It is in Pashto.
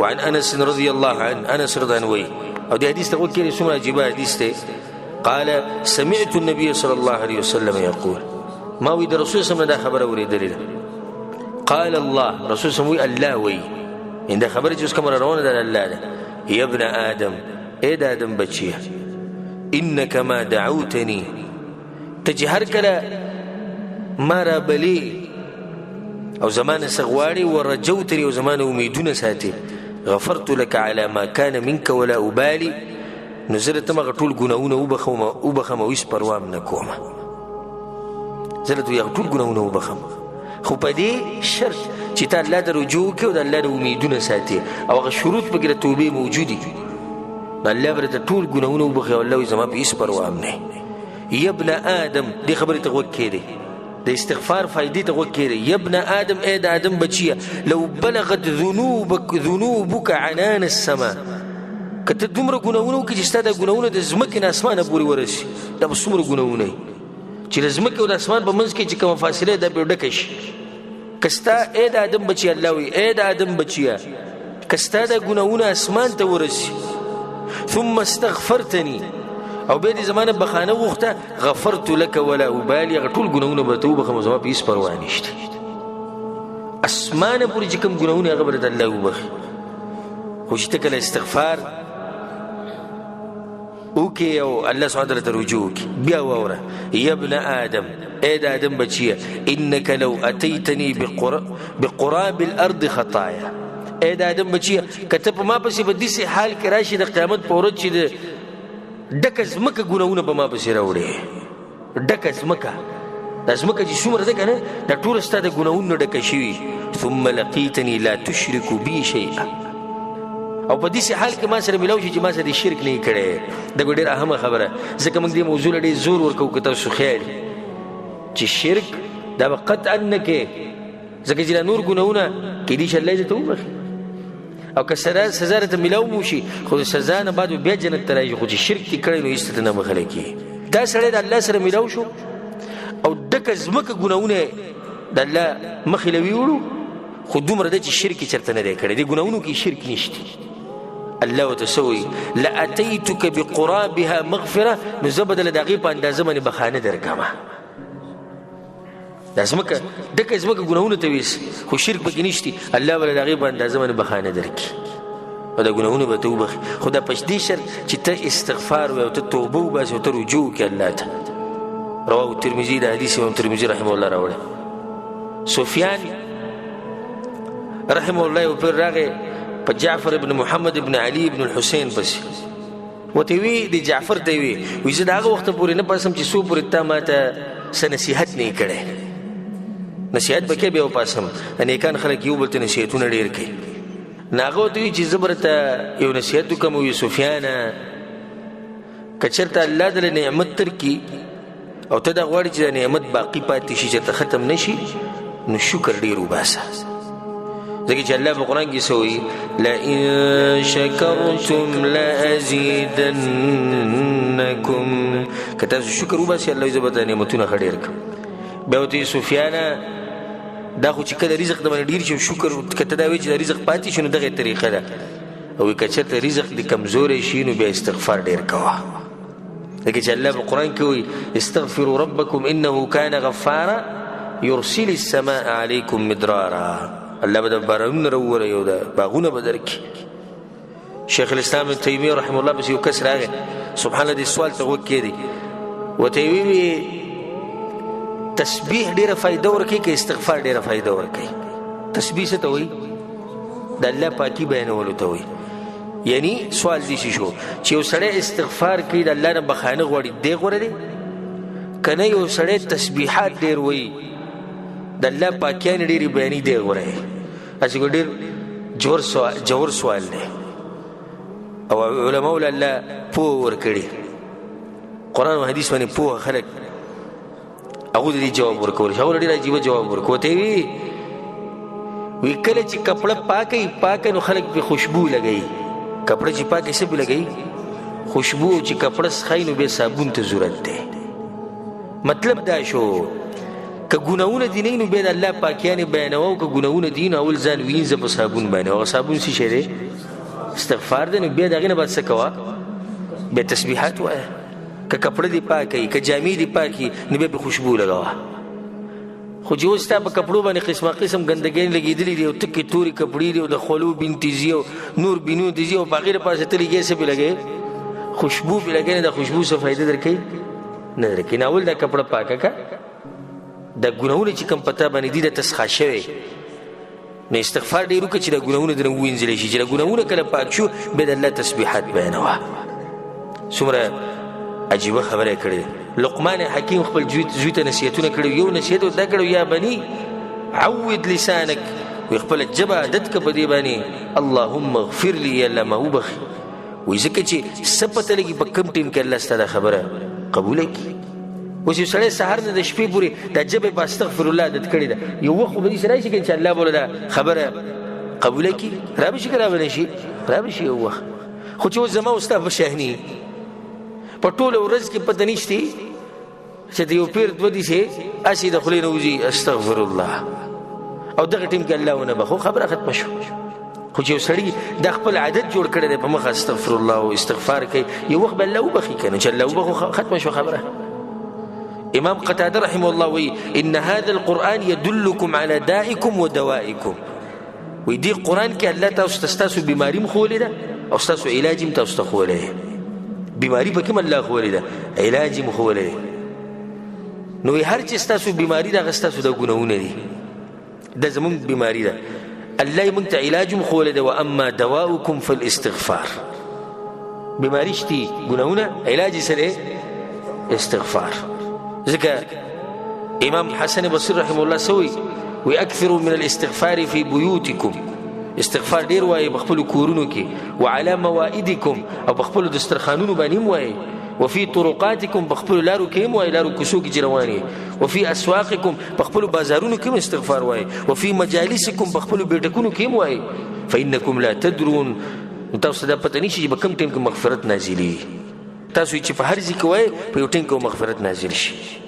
وعن انس رضي الله عنه انس رضي الله عنه او دي حديث تقول كده سمع جبا حديث ته قال سمعت النبي صلى الله عليه وسلم يقول ما ويد رسول صلى الله عليه وسلم خبر وريدل قال الله رسول صلى الله عليه وسلم الله وي عند خبر جوز كما رونا ده الله ده يا ابن ادم ايه ده ادم بچي انك ما دعوتني تجهر كلا ما رابلي او زمان سغواري ورجوتني وزمان اميدون ساتي غفرت لك على ما كان منك ولا ابالي نزلت ما غټول ګناونه وبخم ويس پروام نکوما زلت یو ټول ګناونه وبخم خو په دې شرط چې ته الله ته رجوع کوې او د الله د امیدونه ساتي او هغه شروط پکې د توبې موجودي الله به ته ټول ګناونه وبخي او الله وي زما په هېڅ پروام نه یا ابن آدم دې خبرې ته غوږ کېدی د استغفار فائدې ته غوږ کېدی یا ابن آدم ای د آدم بچیه لو بلغت ذنوبك عنان السما که ته دومره ګناونه وکړې چې ستا دا ګناونه د ځمکې نه اسمانه پورې ورسي دا به څومره ګناونه وي چې د ځمکې او د اسمان په منځ کې چې کومه فاصله دا به ډکه شي که ستا ای د آدم بچیه الله وي ای د آدم بچیه که ستا دا ګناونه اسمان ته ورسي ثم استغفرتني او به دې زمانه بخانه وغوښته غفرت لك ولا ابالي هغه ټول ګناونه به ته وبخم زما په هېڅ پروا نشته اسمانه پورې چې کوم ګناونه هغه به د الله وبخي خو چې ته کله استغفار وکي او الله سبحانه وتعالى ترجوك بیا واوره يا ابن آدم اي د آدم بچيه انك لو اتيتني بقراب الارض خطايا اي د آدم بچيه کته ما پسې په دې حال کې راشي د قیامت په ورځ چې ډکه ځمکه ګناونه به ما پسې راوړي ډکه ځمکه دا ځمکه چې څومره ده کنه دا ټول ستا د ګناونو ډکه شوي ثم لقيتني لا تشرك بي شيئا او په دې حال کې ما سره ملاو شي چې ما سره شرک نه کړي دا ډېر اهمه خبره ځکه موږ دې موضوع لري زور ورکو که تاسو خیال چې شرک دا قطعا نه کې ځکه چې نور ګناونه کې دي چې الله دې ته وبخي او که سزا ته ملاو مو شي خو سزا نه بعد بیا جنت ته راځي خو چې شرک کې کړی نو ایست نه مخله کی دا سړی د الله سره ملاو شو او ډکه ځمکه ګناونه د الله مخې لوي وړو خو دومره ده چې شرک چرته نه دی کړی دې ګناونو کې شرک نشته الله وتسوي لاتيتك بقرابها مغفره نزبدل دغه په اندازه باندې بخانه درکما داسمکه دغه زمکه ګناونه تويس خو شرک پکې نشتی الله ول دغه په اندازه باندې بخانه درکي او دا ګناونه به توبه خدا پښدي شر چې ته استغفار او ته توبه وباسه او ته رجوع کې الله ته رواه الترمذي د حدیث امام ترمذي رحمه الله راوړ سفيان رحمه الله او پر راغه په جعفر ابن محمد ابن علي ابن الحسين بس وتوي دي جعفر توي ويزه داغه وخت پورې نه پاسم چې سو پورې تا ماته سنصيحت نه کړي نصيحت بکې به پاسم ان کان خلک یو بلته نصيحتونه ډېر کوي ناغه دوی چې زبرته یو نصيحت کوم یو سفيان کچرته الله دې نعمت تر کی او ته دا غواړي چې نعمت باقی پاتې شي چې ختم نشي نو شکر ډېر وباسه ذکر چې الله په قرآن کې سوی لئن شکرتم لازیدنکم که تاسو شکر وباسئ الله یې به د نعمتونو ښه ډېر کړي بیا ورته سفیانه دا خو چې کله رزق د باندې ډېر شي شکر که ته دا وایې چې د رزق پاتې شي نو دغه طریقه ده او که چېرته رزق د کمزوری شي نو بیا استغفار ډېر کوه ذکر چې الله په قرآن کې وایي استغفروا ربکم انه کان غفارا يرسل السماء عليكم مدرارا الله بده بارون روره یو ده باغونه بدر کی شیخ الاسلام ابن تیمیه رحمه الله بس یو کس راغی سبحان الله دې سوال ته وکړي وته وی تسبیح ډیره فائدہ ورکړي کې استغفار ډیره فائدہ ورکړي تسبیح څه ته وایي د الله پاکي بیانولو ته وایي یعنی سوال دې شو چې یو سړی استغفار کوي د الله نه بخانه غواړي دی غوړي دی کنه یو سړی تسبیحات ډیر وایي د الله پاکیان ډیری بیانې دی غوړي اسی ډیر جوړ سوال دی او علماء الله پو ور کړی قرآن او حدیث باندې پو خلک هغه دې جواب ورکول هغه ډیر عجیب جواب ورکوته وی کله چې کپڑا پاکه نو خلک به خوشبو لګي کپڑا چې پاکه څه به لګي خوشبو چې کپڑا سخای نو به صابون ته ضرورت دی مطلب دا شو که ګناونه دي نه به الله پاکیانه بیانوي که ګناونه دي نه اول ځان وینځه په صابون باندې او صابون څه شي دی استغفار دی نو بیا د هغې نه بعد څه کوه بیا تسبیحات وایه که کپړه دې پاکوي که جامې دې پاکي نو بیا پې خوشبو لګوه خو چې اوس ستا په کپړو باندې قسمه قسم ګندګۍ لګېدلي دي او تکې تورې کپړې دي او د خولو بینتیزي او نور بینو تیزي او په هغې دپاسه ته لګې څه پې لګوې خوشبو پې لګوې نه د خوشبو څه فایده در کوي نه در کوي ناول دا کپړه پاکه که دا ګناهونه چې کوم په تا باندې دي د تسخا شوی نو استغفار ډېر وکړه چې دا ګناهونه درنه ووینځلی شي چې دا ګناهونه کله پاک شو بیا د الله تسبیحات بیانوه څومره عجیبه خبره کړې لقمان حکیم خپل زوی ته نصیحتونه کړي یو نصیحت دا کړی یا بني عود لسانک وی خپل ژبه عادت که په دې باندې اللهم اغفر لي یا الله ما وبخي وی ځکه چې څه پته لګي په کوم ټیم کې الله ستا دا خبره قبوله کړي اوس یو سړی سهار نه د شپې پورې دا ژبه په استغفر الله عادت کړې ده یو وخت خو به داسې راشي که چې الله به دا خبره قبوله کړي را به شي که را به نه شي را به شي یو وخت خو چې اوس زما او ستا په شاهني په ټوله ورځ کې پته نشتي چې د یو پیر دوه دي چې هسې د خولې نه وځي استغفر الله او دغه ټیم کې الله ونه بخو خبره ختمه شو خو چې یو سړي دا خپل عادت جوړ کړی دی په مخه استغفر الله او استغفار کوي یو وخت به الله وبخي که نه چې الله وبخو ختمه شو خبره امام قتاده رحمه الله وی ان هذا القرآن يدلكم على دائكم ودوائكم وی دې قرآن کې الله تاسو ته ستاسو بیماري م ښولې ده او ستاسو علاج م تاسو ته ښولی دی بیماری په کوم الله ښولی ده علاج یې م ښولی دی نو هر چې ستاسو بیماري ده هغه ستاسو د ګناهونه دي دا زمونږ بیماري ده الله یې موږ ته علاج م ښولی ده واما دواؤکم فالاستغفار بیماري شتي ګناهونه علاج یې څه دی استغفار ځکه امام حسن بصري رحمه الله سوی وی اکثروا من الاستغفار في بيوتكم استغفار ډیر وایي په خپلو کورونو کې وعلى موائدکم او په خپلو دسترخوانونو باندې هم وایي وفي طرقاتکم په خپلو لارو کې هم وایي لارو کوڅو کې چې روان یې وفي اسواقکم په خپلو بازارونو کې هم استغفار وایي وفي مجالسکم په خپلو بیټکونو کې هم وایي فانکم لا تدرون تاسو دا پته نشي چې په کوم ټیم کې مغفرت نازلېږي تاسو چې په هر ځای کې وایي په یو ټیم کې مغفرت نازل شي